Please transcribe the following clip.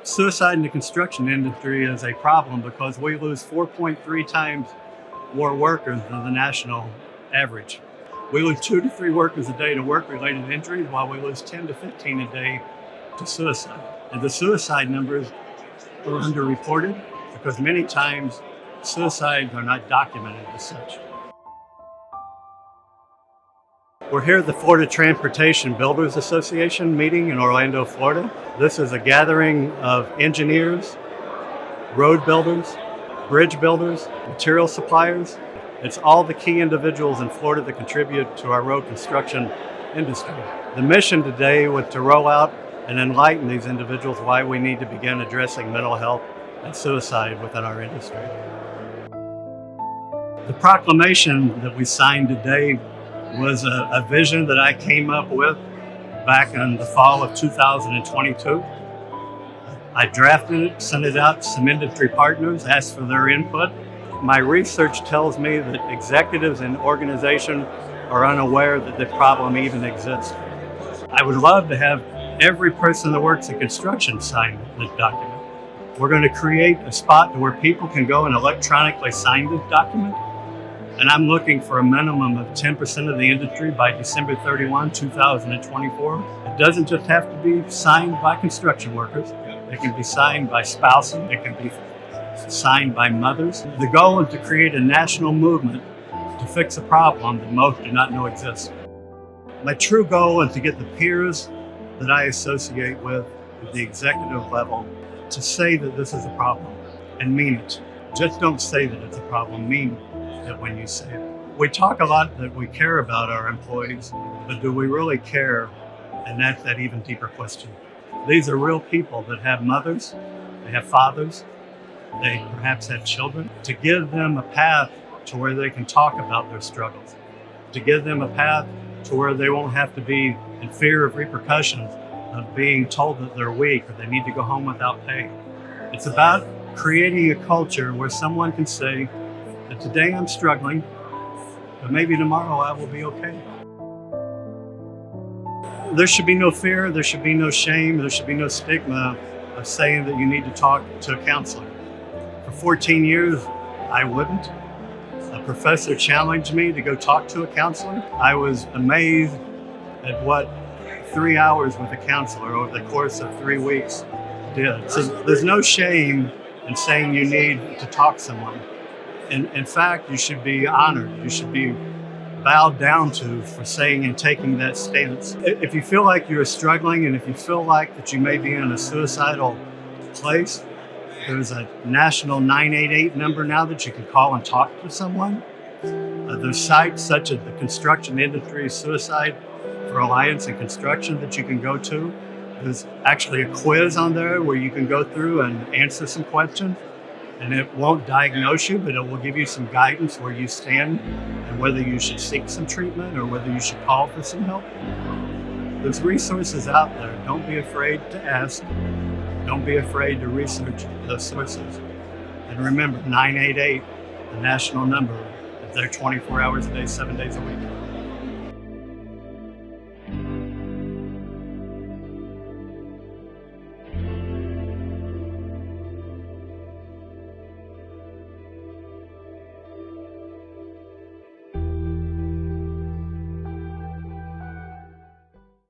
Suicide in the construction industry is a problem because we lose 4.3 times more workers than the national average. We lose 2 to 3 workers a day to work-related injuries, while we lose 10 to 15 a day to suicide. And the suicide numbers are underreported because many times suicides are not documented as such. We're here at the Florida Transportation Builders Association meeting in Orlando, Florida. This is a gathering of engineers, road builders, bridge builders, material suppliers. It's all the key individuals in Florida that contribute to our road construction industry. The mission today was to roll out and enlighten these individuals why we need to begin addressing mental health and suicide within our industry. The proclamation that we signed today was a vision that I came up with back in the fall of 2022. I drafted it, sent it out to some industry partners, asked for their input. My research tells me that executives in organizations are unaware that the problem even exists. I would love to have every person that works in construction sign this document. We're going to create a spot where people can go and electronically sign this document. And I'm looking for a minimum of 10% of the industry by December 31, 2024. It doesn't just have to be signed by construction workers. It can be signed by spouses. It can be signed by mothers. The goal is to create a national movement to fix a problem that most do not know exists. My true goal is to get the peers that I associate with at the executive level to say that this is a problem and mean it. Just don't say that it's a problem, mean it when you say it. We talk a lot that we care about our employees, but do we really care? And that's that even deeper question. These are real people that have mothers, they have fathers, they perhaps have children. To give them a path to where they can talk about their struggles, to give them a path to where they won't have to be in fear of repercussions of being told that they're weak or they need to go home without pay. It's about creating a culture where someone can say that today I'm struggling, but maybe tomorrow I will be okay. There should be no fear, there should be no shame, there should be no stigma of saying that you need to talk to a counselor. For 14 years, I wouldn't. A professor challenged me to go talk to a counselor. I was amazed at what 3 hours with a counselor over the course of 3 weeks did. So there's no shame in saying you need to talk to someone. In fact, you should be honored. You should be bowed down to for saying and taking that stance. If you feel like you're struggling and if you feel like that you may be in a suicidal place, there's a national 988 number now that you can call and talk to someone. There's sites such as the Construction Industry Suicide for Alliance and Construction that you can go to. There's actually a quiz on there where you can go through and answer some questions. And it won't diagnose you, but it will give you some guidance where you stand and whether you should seek some treatment or whether you should call for some help. There's resources out there. Don't be afraid to ask. Don't be afraid to research those sources. And remember, 988, the national number, is there 24 hours a day, 7 days a week.